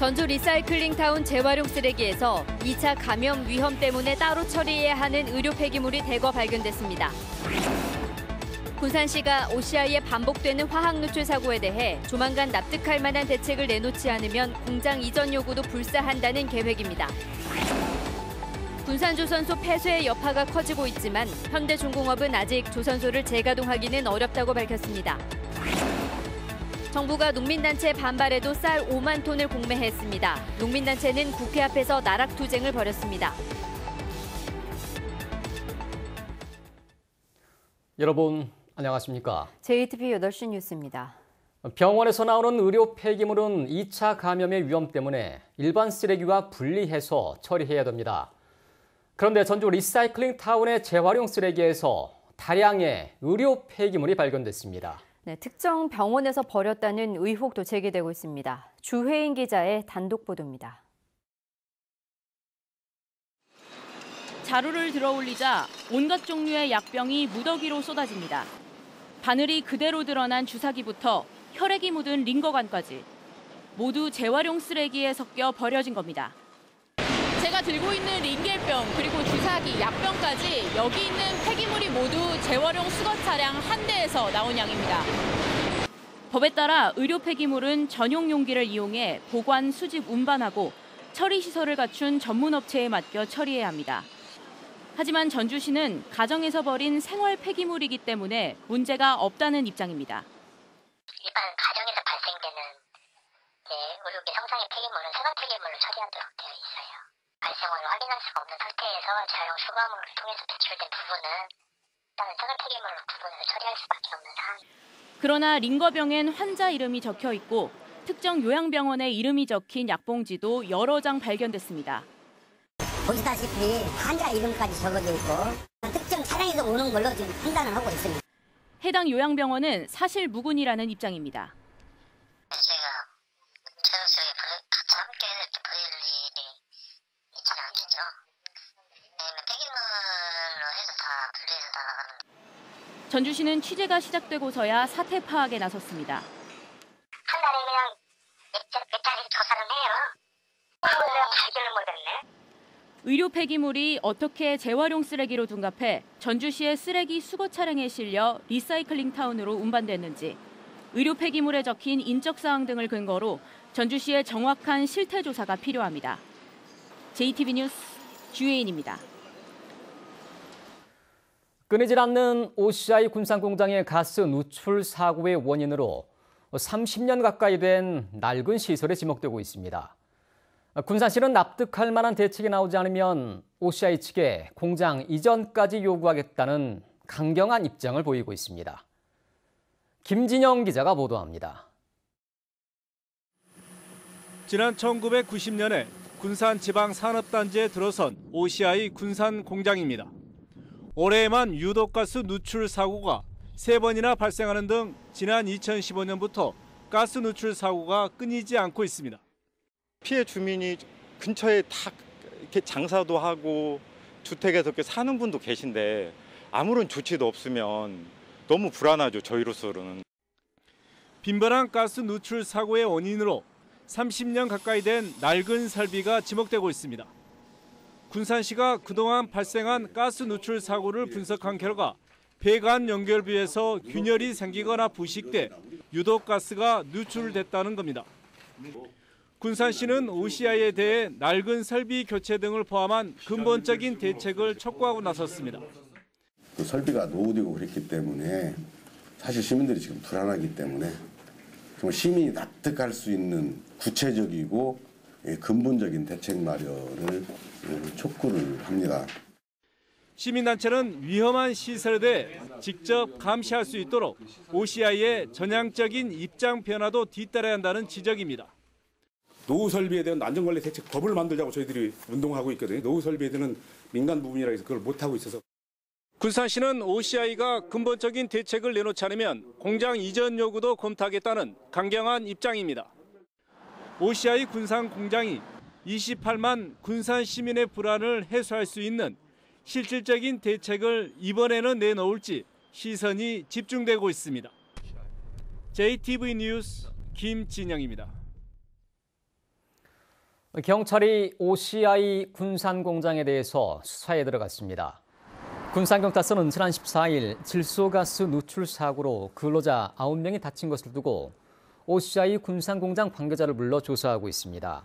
전주 리사이클링타운 재활용 쓰레기에서 2차 감염 위험 때문에 따로 처리해야 하는 의료 폐기물이 대거 발견됐습니다. 군산시가 OCI의 반복되는 화학 누출 사고에 대해 조만간 납득할 만한 대책을 내놓지 않으면 공장 이전 요구도 불사한다는 계획입니다. 군산조선소 폐쇄의 여파가 커지고 있지만 현대중공업은 아직 조선소를 재가동하기는 어렵다고 밝혔습니다. 정부가 농민단체 반발에도 쌀 5만 톤을 공매했습니다. 농민단체는 국회 앞에서 나락투쟁을 벌였습니다. 여러분 안녕하십니까? JTBC 8시 뉴스입니다. 병원에서 나오는 의료 폐기물은 2차 감염의 위험 때문에 일반 쓰레기와 분리해서 처리해야 됩니다. 그런데 전주 리사이클링타운의 재활용 쓰레기에서 다량의 의료 폐기물이 발견됐습니다. 네, 특정 병원에서 버렸다는 의혹도 제기되고 있습니다. 주혜인 기자의 단독 보도입니다. 자루를 들어올리자 온갖 종류의 약병이 무더기로 쏟아집니다. 바늘이 그대로 드러난 주사기부터 혈액이 묻은 링거관까지 모두 재활용 쓰레기에 섞여 버려진 겁니다. 제가 들고 있는 링겔병 그리고 주사기, 약병까지 여기 있는 폐기물이 모두 재활용 수거 차량 한 대에서 나온 양입니다. 법에 따라 의료 폐기물은 전용 용기를 이용해 보관, 수집, 운반하고 처리 시설을 갖춘 전문 업체에 맡겨 처리해야 합니다. 하지만 전주시는 가정에서 버린 생활 폐기물이기 때문에 문제가 없다는 입장입니다. 일반 가정에서 발생되는 의료기 성상의 폐기물은 생활 폐기물로 처리하도록 되어 있어요. 발생을 확인할 수가 없는 상태에서 재활용 수거함을 통해서 배출된 부분은 일단은 생활 폐기물로 구분해서 처리할 수밖에 없는 상황입니다. 그러나 링거병엔 환자 이름이 적혀 있고 특정 요양병원의 이름이 적힌 약봉지도 여러 장 발견됐습니다. 보시다시피 환자 이름까지 적어져 있고 특정 차량에서 오는 걸로 지금 판단을 하고 있습니다. 해당 요양병원은 사실 무근이라는 입장입니다. 제가 전수에 같이 함께 보일 일이 있지는 않겠죠. 왜냐면 폐기물로 해서 다 분리해서 다 나가는. 전주시는 취재가 시작되고서야 사태 파악에 나섰습니다. 한 달에 그냥 몇 차례 조사를 해요. 내가 발견을 못했네. 의료 폐기물이 어떻게 재활용 쓰레기로 둔갑해 전주시의 쓰레기 수거 차량에 실려 리사이클링 타운으로 운반됐는지, 의료 폐기물에 적힌 인적 사항 등을 근거로 전주시의 정확한 실태 조사가 필요합니다. JTBC 뉴스 주혜인입니다. 끊이질 않는 OCI 군산공장의 가스 누출 사고의 원인으로 30년 가까이 된 낡은 시설에 지목되고 있습니다. 군산시는 납득할 만한 대책이 나오지 않으면 OCI 측에 공장 이전까지 요구하겠다는 강경한 입장을 보이고 있습니다. 김진영 기자가 보도합니다. 지난 1990년에 군산지방산업단지에 들어선 OCI 군산공장입니다. 올해에만 유독가스 누출 사고가 3번이나 발생하는 등 지난 2015년부터 가스 누출 사고가 끊이지 않고 있습니다. 피해 주민이 근처에 다 이렇게 장사도 하고 주택에서 이렇게 사는 분도 계신데 아무런 조치도 없으면 너무 불안하죠, 저희로서는. 빈번한 가스 누출 사고의 원인으로 30년 가까이 된 낡은 설비가 지목되고 있습니다. 군산시가 그동안 발생한 가스 누출 사고를 분석한 결과 배관 연결부에서 균열이 생기거나 부식돼 유독가스가 누출됐다는 겁니다. 군산시는 OCI에 대해 낡은 설비 교체 등을 포함한 근본적인 대책을 촉구하고 나섰습니다. 그 설비가 노후되고 그랬기 때문에 사실 시민들이 지금 불안하기 때문에 정말 시민이 납득할 수 있는 구체적이고 근본적인 대책 마련을 촉구를 합니다. 시민단체는 위험한 시설에 대해 직접 감시할 수 있도록 OCI의 전향적인 입장 변화도 뒤따라야 한다는 지적입니다. 노후 설비에 대한 안전관리 대책법을 만들자고 저희들이 운동하고 있거든요. 노후 설비에 대한 민간 부분이라 해서 그걸 못하고 있어서. 군산시는 OCI가 근본적인 대책을 내놓지 않으면 공장 이전 요구도 검토하겠다는 강경한 입장입니다. OCI 군산 공장이 28만 군산 시민의 불안을 해소할 수 있는 실질적인 대책을 이번에는 내놓을지 시선이 집중되고 있습니다. JTBC 뉴스 김진영입니다. 경찰이 OCI 군산공장에 대해서 수사에 들어갔습니다. 군산경찰서는 지난 14일 질소가스 누출 사고로 근로자 9명이 다친 것을 두고 OCI 군산공장 관계자를 불러 조사하고 있습니다.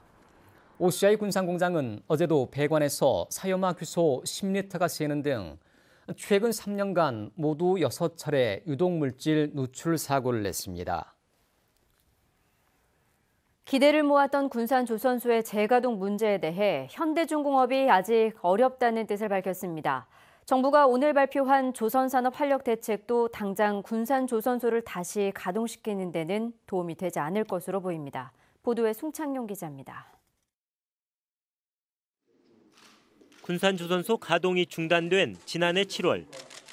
OCI 군산공장은 어제도 배관에서 사염화 규소 10리터가 새는 등 최근 3년간 모두 6차례 유독물질 누출 사고를 냈습니다. 기대를 모았던 군산조선소의 재가동 문제에 대해 현대중공업이 아직 어렵다는 뜻을 밝혔습니다. 정부가 오늘 발표한 조선산업 활력 대책도 당장 군산조선소를 다시 가동시키는 데는 도움이 되지 않을 것으로 보입니다. 보도에 송창용 기자입니다. 군산조선소 가동이 중단된 지난해 7월,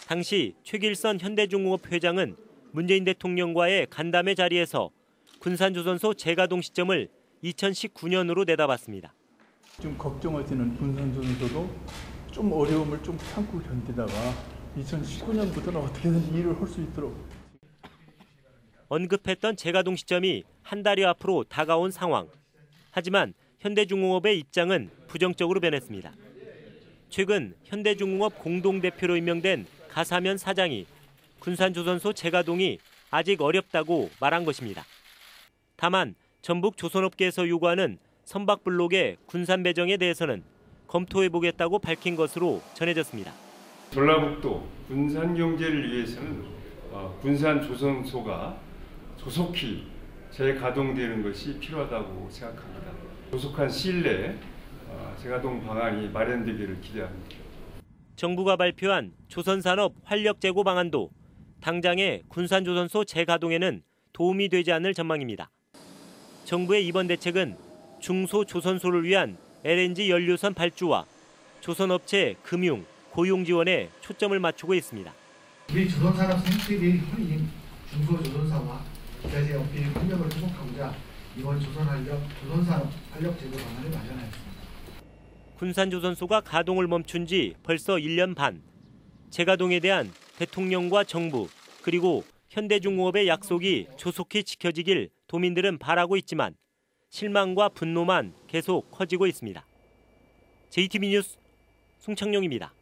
당시 최길선 현대중공업 회장은 문재인 대통령과의 간담회 자리에서 군산조선소 재가동 시점을 2019년으로 내다봤습니다. 좀 걱정하시는 군산조선소도 좀 어려움을 좀 참고 견디다가 2019년부터는 어떻게든 일을 할 수 있도록. 언급했던 재가동 시점이 한 달여 앞으로 다가온 상황. 하지만 현대중공업의 입장은 부정적으로 변했습니다. 최근 현대중공업 공동대표로 임명된 가사면 사장이 군산조선소 재가동이 아직 어렵다고 말한 것입니다. 다만 전북 조선업계에서 요구하는 선박블록의 군산 배정에 대해서는 검토해보겠다고 밝힌 것으로 전해졌습니다. 전라북도 군산 경제를 위해서는 군산조선소가 조속히 재가동되는 것이 필요하다고 생각합니다. 조속한 시일 내에 재가동 방안이 마련되기를 기대합니다. 정부가 발표한 조선산업 활력 제고 방안도 당장의 군산조선소 재가동에는 도움이 되지 않을 전망입니다. 정부의 이번 대책은 중소조선소를 위한 LNG 연료선 발주와 조선업체 금융, 고용 지원에 초점을 맞추고 있습니다. 우리 조선산업 생태계의 허리인 중소조선사와 기자재업계의 협력을 회복하고자 이번 조선산업 활력 제고 방안을 마련하였습니다. 군산조선소가 가동을 멈춘 지 벌써 1년 반. 재가동에 대한 대통령과 정부 그리고 현대중공업의 약속이 조속히 지켜지길 도민들은 바라고 있지만 실망과 분노만 계속 커지고 있습니다. JTB 뉴스 송창용입니다.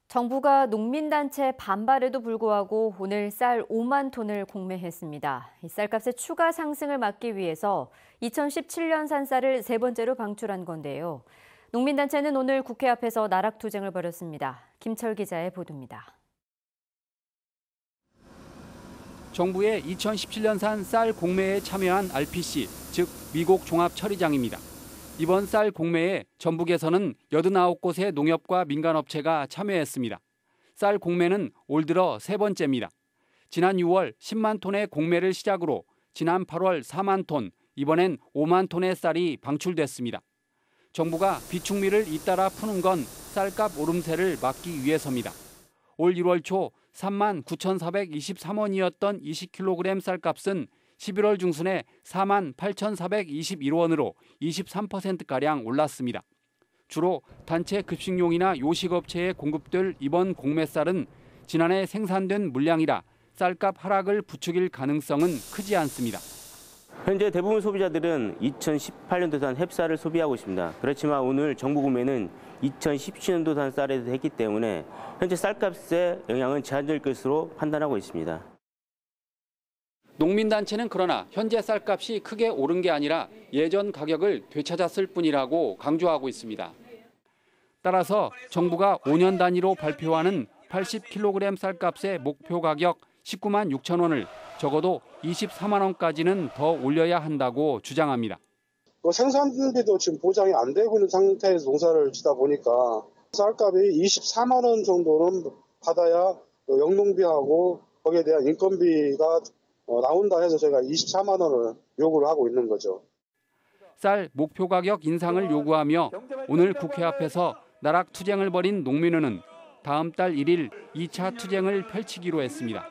정부가 농민단체 반발에도 불구하고 오늘 쌀 5만 톤을 공매했습니다. 이 쌀값의 추가 상승을 막기 위해서 2017년 산 쌀을 세 번째로 방출한 건데요. 농민단체는 오늘 국회 앞에서 나락투쟁을 벌였습니다. 김철 기자의 보도입니다. 정부의 2017년산 쌀 공매에 참여한 RPC, 즉 미국 종합처리장입니다. 이번 쌀 공매에 전북에서는 89곳의 농협과 민간업체가 참여했습니다. 쌀 공매는 올 들어 세 번째입니다. 지난 6월 10만 톤의 공매를 시작으로 지난 8월 4만 톤, 이번엔 5만 톤의 쌀이 방출됐습니다. 정부가 비축미를 잇따라 푸는 건 쌀값 오름세를 막기 위해서입니다. 올 1월 초 3만 9,423원이었던 20kg 쌀값은 11월 중순에 4만 8,421원으로 23%가량 올랐습니다. 주로 단체 급식용이나 요식업체에 공급될 이번 공매쌀은 지난해 생산된 물량이라 쌀값 하락을 부추길 가능성은 크지 않습니다. 현재 대부분 소비자들은 2018년도산 햅쌀을 소비하고 있습니다. 그렇지만 오늘 정부 구매는 2017년도산 쌀에서 했기 때문에 현재 쌀값의 영향은 제한적일 것으로 판단하고 있습니다. 농민단체는 그러나 현재 쌀값이 크게 오른 게 아니라 예전 가격을 되찾았을 뿐이라고 강조하고 있습니다. 따라서 정부가 5년 단위로 발표하는 80kg 쌀값의 목표 가격 19만 6천 원을 적어도 24만 원까지는 더 올려야 한다고 주장합니다. 생산비도 지금 보장이 안 되고 있는 상태에서 농사를 짓다 보니까 쌀값이 24만 원 정도는 받아야 영농비하고 거기에 대한 인건비가 나온다 해서 저희가 24만 원을 요구를 하고 있는 거죠. 쌀 목표 가격 인상을 요구하며 오늘 국회 앞에서 나락 투쟁을 벌인 농민회는 다음 달 1일 2차 투쟁을 펼치기로 했습니다.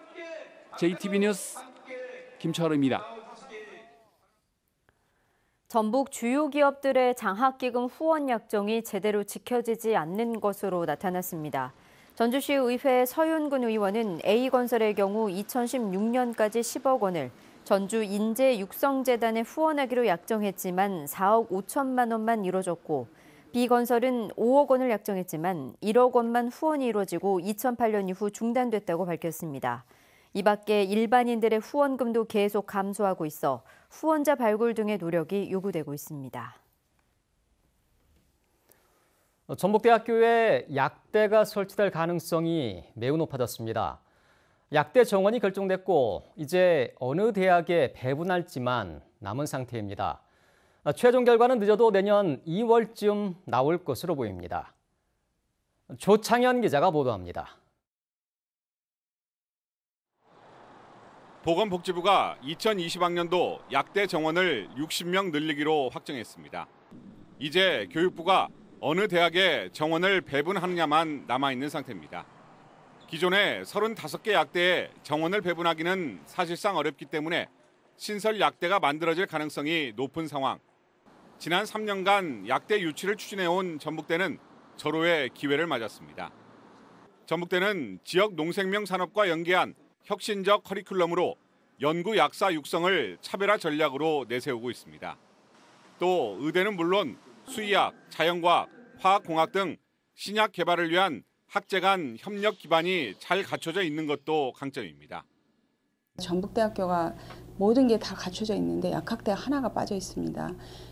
JTB 뉴스 김철우입니다. 전북 주요 기업들의 장학기금 후원 약정이 제대로 지켜지지 않는 것으로 나타났습니다. 전주시 의회 서윤근 의원은 A건설의 경우 2016년까지 10억 원을, 전주 인재육성재단에 후원하기로 약정했지만 4억 5천만 원만 이뤄졌고 B건설은 5억 원을 약정했지만 1억 원만 후원이 이루어지고 2008년 이후 중단됐다고 밝혔습니다. 이 밖에 일반인들의 후원금도 계속 감소하고 있어 후원자 발굴 등의 노력이 요구되고 있습니다. 전북대학교에 약대가 설치될 가능성이 매우 높아졌습니다. 약대 정원이 결정됐고 이제 어느 대학에 배분할지만 남은 상태입니다. 최종 결과는 늦어도 내년 2월쯤 나올 것으로 보입니다. 조창현 기자가 보도합니다. 보건복지부가 2020학년도 약대 정원을 60명 늘리기로 확정했습니다. 이제 교육부가 어느 대학에 정원을 배분하느냐만 남아있는 상태입니다. 기존에 35개 약대에 정원을 배분하기는 사실상 어렵기 때문에 신설 약대가 만들어질 가능성이 높은 상황. 지난 3년간 약대 유치를 추진해온 전북대는 절호의 기회를 맞았습니다. 전북대는 지역 농생명 산업과 연계한 혁신적 커리큘럼으로 연구 약사 육성을 차별화 전략으로 내세우고 있습니다. 또 의대는 물론 수의학, 자연과학, 화학공학 등 신약 개발을 위한 학제 간 협력 기반이 잘 갖춰져 있는 것도 강점입니다. 전북대학교가 모든 게 다 갖춰져 있는데 약학대가 하나가 빠져 있습니다.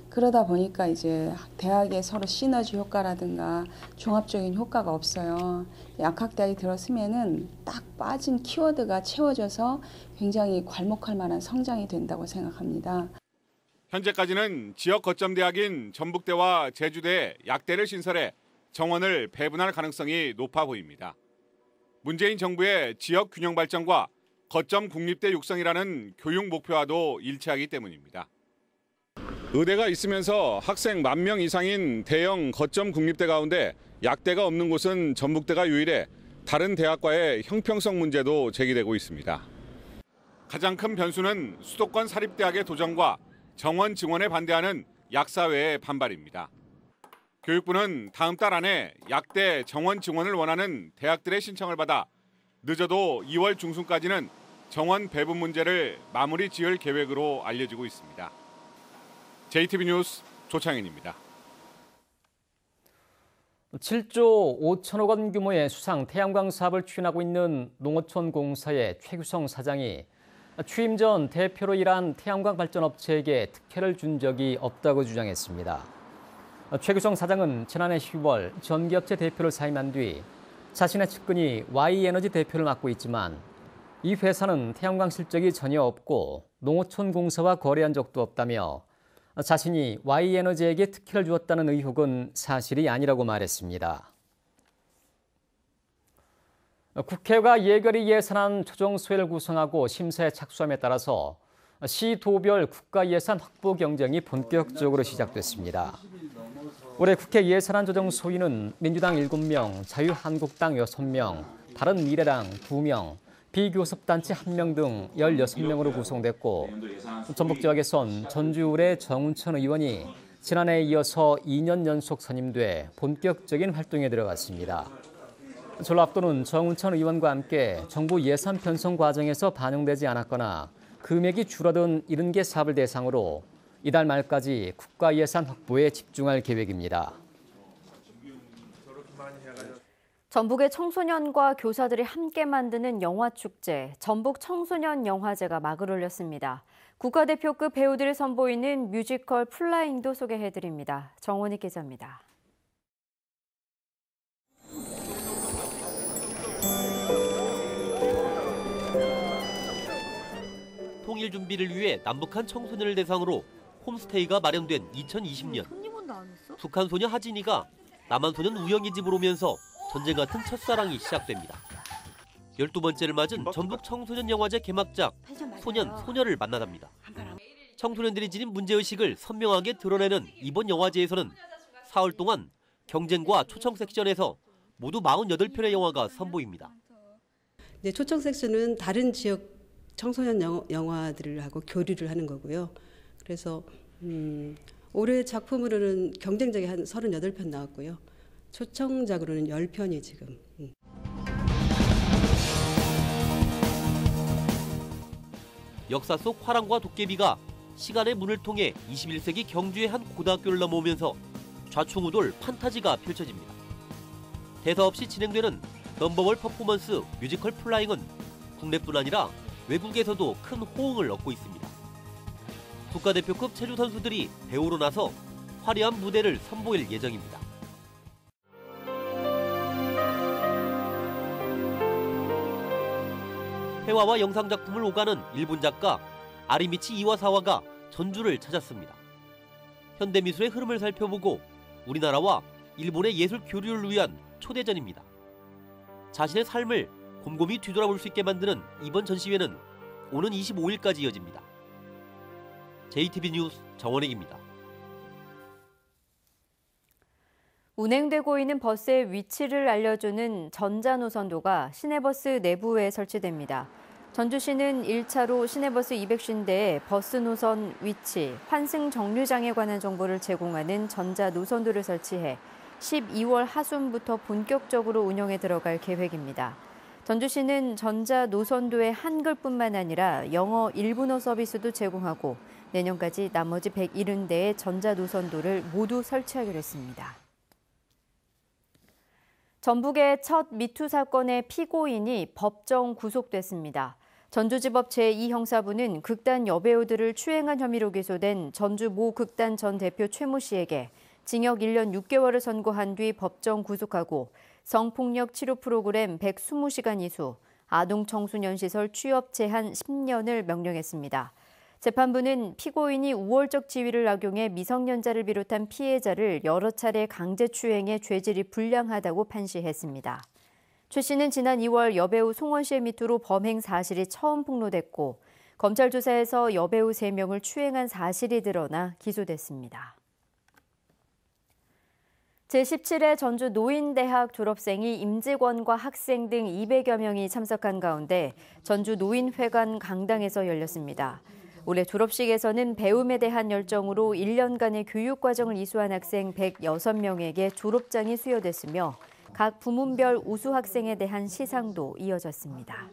그러다 보니까 이제 대학의 서로 시너지 효과라든가 종합적인 효과가 없어요. 약학대학이 들어서면은 딱 빠진 키워드가 채워져서 굉장히 괄목할 만한 성장이 된다고 생각합니다. 현재까지는 지역 거점 대학인 전북대와 제주대에 약대를 신설해 정원을 배분할 가능성이 높아 보입니다. 문재인 정부의 지역 균형 발전과 거점 국립대 육성이라는 교육 목표와도 일치하기 때문입니다. 의대가 있으면서 학생 10,000명 이상인 대형 거점 국립대 가운데 약대가 없는 곳은 전북대가 유일해 다른 대학과의 형평성 문제도 제기되고 있습니다. 가장 큰 변수는 수도권 사립대학의 도전과 정원 증원에 반대하는 약사회의 반발입니다. 교육부는 다음 달 안에 약대 정원 증원을 원하는 대학들의 신청을 받아 늦어도 2월 중순까지는 정원 배분 문제를 마무리 지을 계획으로 알려지고 있습니다. JTB 뉴스 조창현입니다. 7조 5천억 원 규모의 수상 태양광 사업을 추진하고 있는 농어촌 공사의 최규성 사장이 취임 전 대표로 일한 태양광 발전업체에게 특혜를 준 적이 없다고 주장했습니다. 최규성 사장은 지난해 10월 전기업체 대표를 사임한 뒤 자신의 측근이 Y에너지 대표를 맡고 있지만 이 회사는 태양광 실적이 전혀 없고 농어촌 공사와 거래한 적도 없다며 자신이 Y에너지에게 특혜를 주었다는 의혹은 사실이 아니라고 말했습니다. 국회가 예결위 예산안 조정소회를 구성하고 심사에 착수함에 따라서 시도별 국가예산 확보 경쟁이 본격적으로 시작됐습니다. 올해 국회 예산안 조정소위는 민주당 7명, 자유한국당 6명, 바른미래당 2명, 비교섭단체 1명 등 16명으로 구성됐고 전북 지역에선 전주울의 정운천 의원이 지난해에 이어서 2년 연속 선임돼 본격적인 활동에 들어갔습니다. 전라북도는 정운천 의원과 함께 정부 예산 편성 과정에서 반영되지 않았거나 금액이 줄어든 70개 사업을 대상으로 이달 말까지 국가 예산 확보에 집중할 계획입니다. 전북의 청소년과 교사들이 함께 만드는 영화축제, 전북 청소년 영화제가 막을 올렸습니다. 국가대표급 배우들이 선보이는 뮤지컬 플라잉도 소개해드립니다. 정원희 기자입니다. 통일 준비를 위해 남북한 청소년을 대상으로 홈스테이가 마련된 2020년. 북한 소녀 하진이가 남한 소년 우영의 집으로 오면서 전쟁 같은 첫사랑이 시작됩니다. 12번째를 맞은 전북 청소년 영화제 개막작 소년, 소녀를 만나답니다. 청소년들이 지닌 문제의식을 선명하게 드러내는 이번 영화제에서는 사흘 동안 경쟁과 초청 섹션에서 모두 48편의 영화가 선보입니다. 네, 초청 섹션은 다른 지역 청소년 영화들하고 교류를 하는 거고요. 그래서 올해 작품으로는 경쟁작이 한 38편 나왔고요. 초청작으로는 10편이 지금. 음. 역사 속 화랑과 도깨비가 시간의 문을 통해 21세기 경주의 한 고등학교를 넘어오면서 좌충우돌 판타지가 펼쳐집니다. 대사 없이 진행되는 넘버원 퍼포먼스 뮤지컬 플라잉은 국내뿐 아니라 외국에서도 큰 호응을 얻고 있습니다. 국가대표급 체조 선수들이 배우로 나서 화려한 무대를 선보일 예정입니다. 회화와 영상작품을 오가는 일본 작가 아리미치 이와사와가 전주를 찾았습니다. 현대미술의 흐름을 살펴보고 우리나라와 일본의 예술 교류를 위한 초대전입니다. 자신의 삶을 곰곰이 뒤돌아볼 수 있게 만드는 이번 전시회는 오는 25일까지 이어집니다. JTB 뉴스 정원익입니다. 운행되고 있는 버스의 위치를 알려주는 전자노선도가 시내버스 내부에 설치됩니다. 전주시는 1차로 시내버스 250대에 버스 노선 위치, 환승 정류장에 관한 정보를 제공하는 전자노선도를 설치해 12월 하순부터 본격적으로 운영에 들어갈 계획입니다. 전주시는 전자노선도의 한글뿐만 아니라 영어 일본어 서비스도 제공하고 내년까지 나머지 170대의 전자노선도를 모두 설치하기로 했습니다. 전북의 첫 미투 사건의 피고인이 법정 구속됐습니다. 전주지법 제2형사부는 극단 여배우들을 추행한 혐의로 기소된 전주 모 극단 전 대표 최모 씨에게 징역 1년 6개월을 선고한 뒤 법정 구속하고 성폭력 치료 프로그램 120시간 이수, 아동청소년시설 취업 제한 10년을 명령했습니다. 재판부는 피고인이 우월적 지위를 악용해 미성년자를 비롯한 피해자를 여러 차례 강제추행해 죄질이 불량하다고 판시했습니다. 최 씨는 지난 2월 여배우 송원 씨의 미투로 범행 사실이 처음 폭로됐고 검찰 조사에서 여배우 3명을 추행한 사실이 드러나 기소됐습니다. 제17회 전주 노인대학 졸업생이 임직원과 학생 등 200여 명이 참석한 가운데 전주 노인회관 강당에서 열렸습니다. 올해 졸업식에서는 배움에 대한 열정으로 1년간의 교육과정을 이수한 학생 106명에게 졸업장이 수여됐으며 각 부문별 우수 학생에 대한 시상도 이어졌습니다.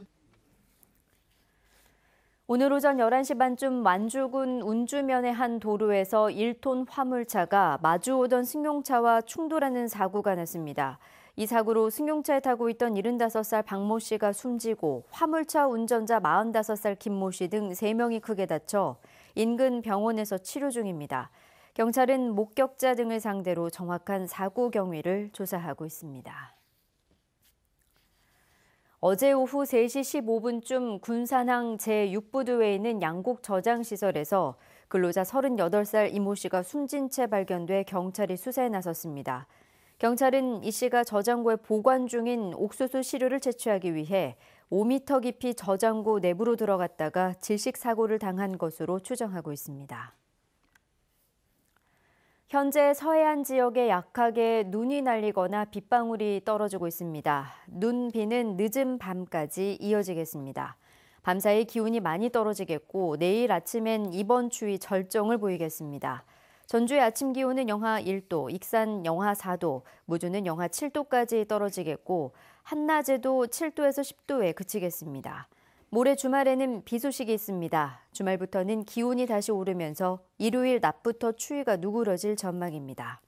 오늘 오전 11시 반쯤 완주군 운주면의 한 도로에서 1톤 화물차가 마주오던 승용차와 충돌하는 사고가 났습니다. 이 사고로 승용차에 타고 있던 75살 박모 씨가 숨지고 화물차 운전자 45살 김모 씨 등 3명이 크게 다쳐 인근 병원에서 치료 중입니다. 경찰은 목격자 등을 상대로 정확한 사고 경위를 조사하고 있습니다. 어제 오후 3시 15분쯤 군산항 제6부두에 있는 양곡 저장시설에서 근로자 38살 이모 씨가 숨진 채 발견돼 경찰이 수사에 나섰습니다. 경찰은 이 씨가 저장고에 보관 중인 옥수수 시루를 채취하기 위해 5m 깊이 저장고 내부로 들어갔다가 질식 사고를 당한 것으로 추정하고 있습니다. 현재 서해안 지역에 약하게 눈이 날리거나 빗방울이 떨어지고 있습니다. 눈, 비는 늦은 밤까지 이어지겠습니다. 밤사이 기온이 많이 떨어지겠고 내일 아침엔 이번 추위 절정을 보이겠습니다. 전주의 아침 기온은 영하 1도, 익산 영하 4도, 무주는 영하 7도까지 떨어지겠고 한낮에도 7도에서 10도에 그치겠습니다. 모레 주말에는 비 소식이 있습니다. 주말부터는 기온이 다시 오르면서 일요일 낮부터 추위가 누그러질 전망입니다.